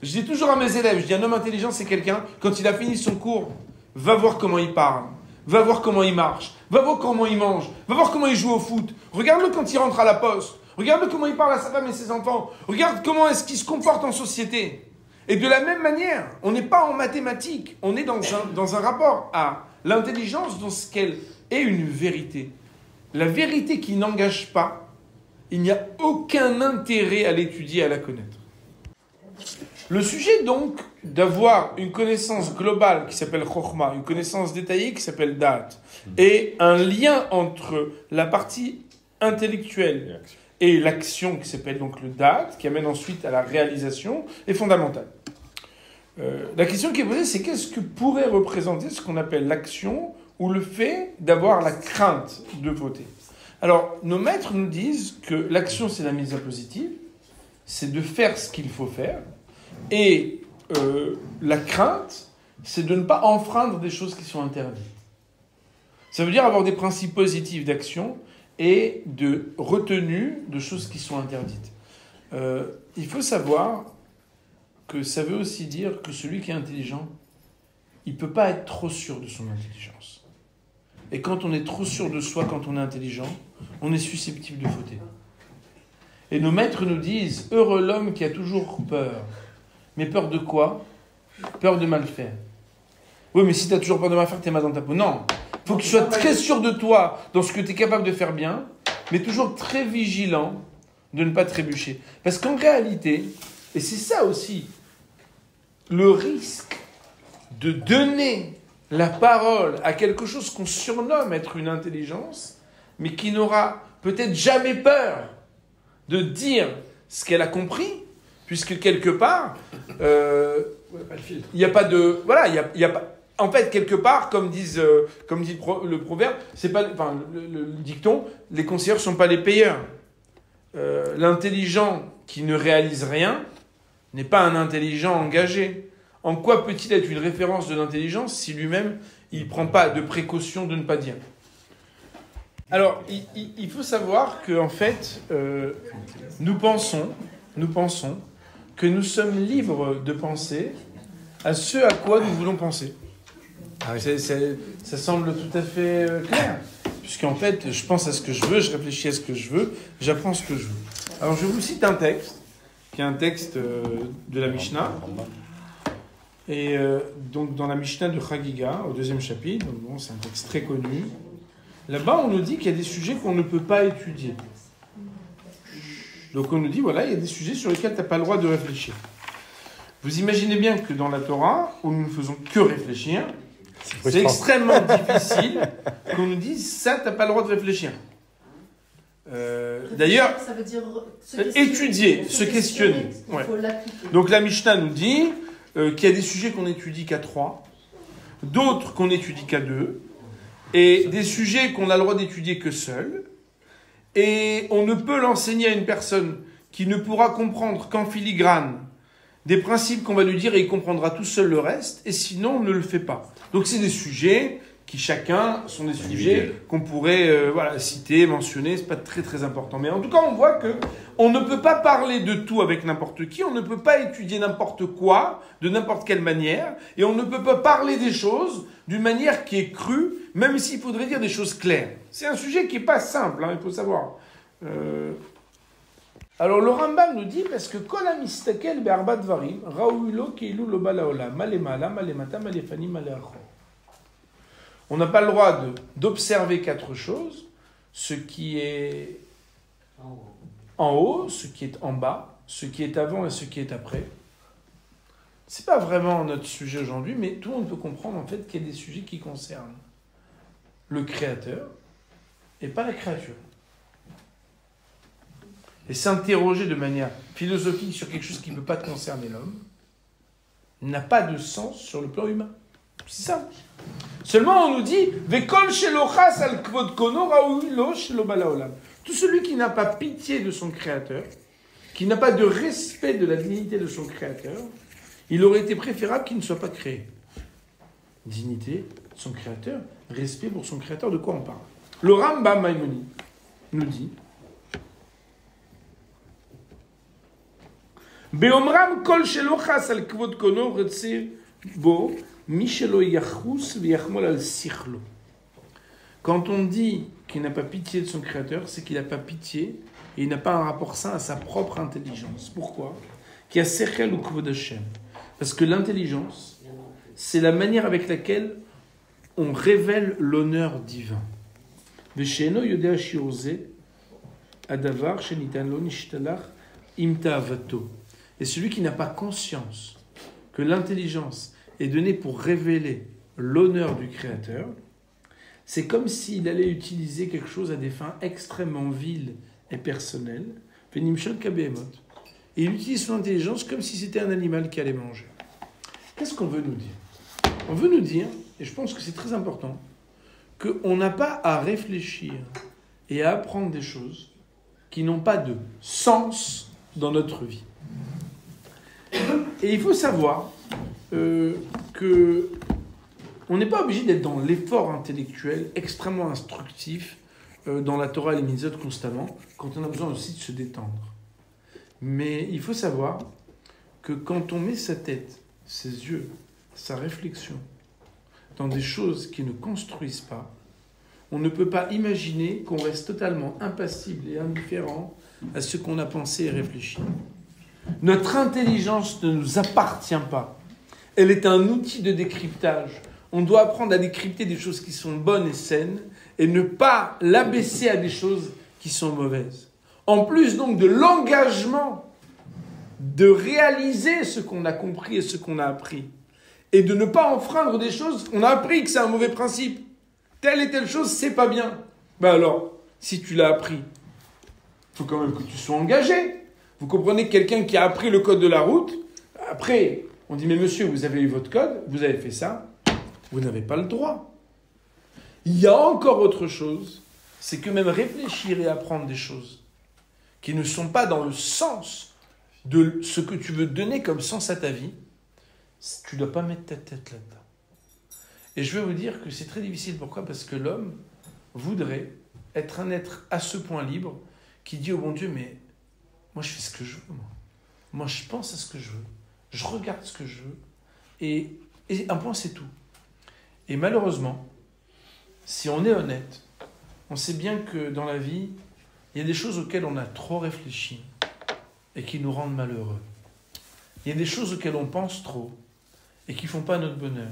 Je dis toujours à mes élèves, je dis un homme intelligent, c'est quelqu'un, quand il a fini son cours, va voir comment il parle, va voir comment il marche, va voir comment il mange, va voir comment il joue au foot, regarde-le quand il rentre à la poste, regarde-le comment il parle à sa femme et ses enfants, regarde comment est-ce qu'il se comporte en société. Et de la même manière, on n'est pas en mathématiques, on est dans un rapport à l'intelligence dans ce qu'elle est une vérité. La vérité qui n'engage pas, il n'y a aucun intérêt à l'étudier, à la connaître. Le sujet donc d'avoir une connaissance globale qui s'appelle Chokhmah, une connaissance détaillée qui s'appelle Da'at, et un lien entre la partie intellectuelle et l'action qui s'appelle donc le Da'at, qui amène ensuite à la réalisation, est fondamental. La question qui est posée, c'est qu'est-ce que pourrait représenter ce qu'on appelle l'action ou le fait d'avoir la crainte de voter. Alors, nos maîtres nous disent que l'action, c'est la mise à positive, c'est de faire ce qu'il faut faire, et la crainte, c'est de ne pas enfreindre des choses qui sont interdites. Ça veut dire avoir des principes positifs d'action et de retenue de choses qui sont interdites. Il faut savoir que ça veut aussi dire que celui qui est intelligent, il ne peut pas être trop sûr de son intelligence. Et quand on est trop sûr de soi, quand on est intelligent, on est susceptible de fauter. Et nos maîtres nous disent, heureux l'homme qui a toujours peur. Mais peur de quoi? Peur de mal faire. Oui, mais si tu as toujours peur de mal faire, tu es mal dans ta peau. Non, il faut que tu sois très sûr de toi, dans ce que tu es capable de faire bien, mais toujours très vigilant de ne pas trébucher. Parce qu'en réalité, et c'est ça aussi, le risque de donner la parole à quelque chose qu'on surnomme être une intelligence, mais qui n'aura peut-être jamais peur de dire ce qu'elle a compris, puisque quelque part, il n'y a pas de... Voilà, il y a pas... En fait, quelque part, comme dit le proverbe, c'est pas, enfin, le dicton, les conseillers ne sont pas les payeurs. L'intelligent qui ne réalise rien n'est pas un intelligent engagé. En quoi peut-il être une référence de l'intelligence si lui-même, il ne prend pas de précaution de ne pas dire? Alors, il faut savoir qu'en fait, nous pensons que nous sommes libres de penser à ce à quoi nous voulons penser. Ça semble tout à fait clair, puisqu'en fait, je pense à ce que je veux, je réfléchis à ce que je veux, j'apprends ce que je veux. Alors, je vous cite un texte, qui est un texte de la Mishnah, et donc dans la Mishnah de Chagiga, au 2e chapitre, donc bon, c'est un texte très connu. Là-bas, on nous dit qu'il y a des sujets qu'on ne peut pas étudier. Donc on nous dit, voilà, il y a des sujets sur lesquels tu n'as pas le droit de réfléchir. Vous imaginez bien que dans la Torah, où nous ne faisons que réfléchir, c'est extrêmement difficile qu'on nous dise, ça, tu n'as pas le droit de réfléchir. D'ailleurs, ça veut dire étudier, se questionner. Il faut l'appliquer. Donc la Mishnah nous dit qu'il y a des sujets qu'on étudie qu'à 3, d'autres qu'on étudie qu'à 2, et des sujets qu'on a le droit d'étudier que seul, et on ne peut l'enseigner à une personne qui ne pourra comprendre qu'en filigrane des principes qu'on va lui dire et il comprendra tout seul le reste, et sinon on ne le fait pas. Donc c'est des sujets qui chacun sont des sujets qu'on pourrait citer, mentionner, c'est pas très très important. Mais en tout cas on voit que on ne peut pas parler de tout avec n'importe qui, on ne peut pas étudier n'importe quoi, de n'importe quelle manière, et on ne peut pas parler des choses d'une manière qui est crue, même s'il faudrait dire des choses claires. C'est un sujet qui n'est pas simple, il faut savoir. Alors le Rambam nous dit, parce que Kol hamistakel be'arba dvarim, raoui lo keilu lo ba laolam, malemala, malemata, malefani, maleachor. On n'a pas le droit d'observer 4 choses, ce qui est en haut, ce qui est en bas, ce qui est avant et ce qui est après. C'est pas vraiment notre sujet aujourd'hui, mais tout le monde peut comprendre en fait qu'il y a des sujets qui concernent le Créateur et pas la créature. Et s'interroger de manière philosophique sur quelque chose qui ne peut pas concerner l'homme n'a pas de sens sur le plan humain. C'est simple. Seulement on nous dit Vekol shelochas al kvod kono raouilo shelo balaolam. Tout celui qui n'a pas pitié de son Créateur, qui n'a pas de respect de la dignité de son Créateur, il aurait été préférable qu'il ne soit pas créé. Dignité de son Créateur, respect pour son Créateur, de quoi on parle? Le Rambam Maïmonide nous dit Beomram kol shelochas al kvod kono retse bo mishelo yachus v'yachmol al sichlo. Quand on dit qu'il n'a pas pitié de son Créateur, c'est qu'il n'a pas pitié et il n'a pas un rapport sain à sa propre intelligence. Pourquoi? Qui a sechel ou kvod Hashem. Parce que l'intelligence, c'est la manière avec laquelle on révèle l'honneur divin. V'sheno yodea shiroze adavar shenitan lo nishtalach imta avato. Et celui qui n'a pas conscience que l'intelligence est donnée pour révéler l'honneur du Créateur, c'est comme s'il allait utiliser quelque chose à des fins extrêmement viles et personnelles. Et il utilise son intelligence comme si c'était un animal qui allait manger. Qu'est-ce qu'on veut nous dire? On veut nous dire, et je pense que c'est très important, qu'on n'a pas à réfléchir et à apprendre des choses qui n'ont pas de sens dans notre vie. Et il faut savoir que on n'est pas obligé d'être dans l'effort intellectuel extrêmement instructif dans la Torah et les Mitzvot constamment, quand on a besoin aussi de se détendre. Mais il faut savoir que quand on met sa tête, ses yeux, sa réflexion dans des choses qui ne construisent pas, on ne peut pas imaginer qu'on reste totalement impassible et indifférent à ce qu'on a pensé et réfléchi. Notre intelligence ne nous appartient pas. Elle est un outil de décryptage. On doit apprendre à décrypter des choses qui sont bonnes et saines et ne pas l'abaisser à des choses qui sont mauvaises. En plus donc de l'engagement de réaliser ce qu'on a compris et ce qu'on a appris et de ne pas enfreindre des choses. On a appris que c'est un mauvais principe. Telle et telle chose, c'est pas bien. Ben alors, si tu l'as appris, il faut quand même que tu sois engagé. Vous comprenez que quelqu'un qui a appris le code de la route, après, on dit, mais monsieur, vous avez eu votre code, vous avez fait ça, vous n'avez pas le droit. Il y a encore autre chose, c'est que même réfléchir et apprendre des choses qui ne sont pas dans le sens de ce que tu veux donner comme sens à ta vie, tu ne dois pas mettre ta tête là-dedans. Et je veux vous dire que c'est très difficile. Pourquoi ? Parce que l'homme voudrait être un être à ce point libre qui dit au bon Dieu, mais moi je fais ce que je veux, moi. Moi je pense à ce que je veux. Je regarde ce que je veux. Et un point, c'est tout. Et malheureusement, si on est honnête, on sait bien que dans la vie, il y a des choses auxquelles on a trop réfléchi et qui nous rendent malheureux. Il y a des choses auxquelles on pense trop et qui ne font pas notre bonheur.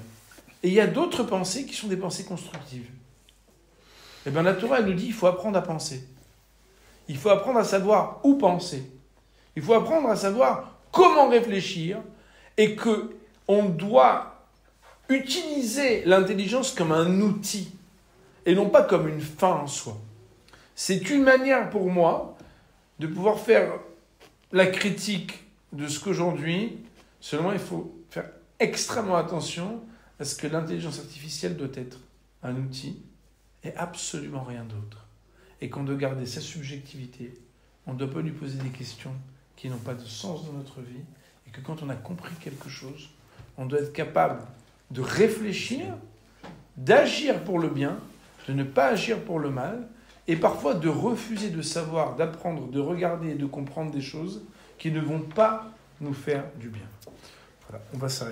Et il y a d'autres pensées qui sont des pensées constructives. Eh bien, la Torah, elle nous dit qu'il faut apprendre à penser. Il faut apprendre à savoir où penser. Il faut apprendre à savoir comment réfléchir et qu'on doit utiliser l'intelligence comme un outil et non pas comme une fin en soi. C'est une manière pour moi de pouvoir faire la critique de ce qu'aujourd'hui, seulement il faut faire extrêmement attention à ce que l'intelligence artificielle doit être un outil et absolument rien d'autre. Et qu'on doit garder sa subjectivité, on ne doit pas lui poser des questions qui n'ont pas de sens dans notre vie, et que quand on a compris quelque chose, on doit être capable de réfléchir, d'agir pour le bien, de ne pas agir pour le mal, et parfois de refuser de savoir, d'apprendre, de regarder et de comprendre des choses qui ne vont pas nous faire du bien. Voilà, on va s'arrêter.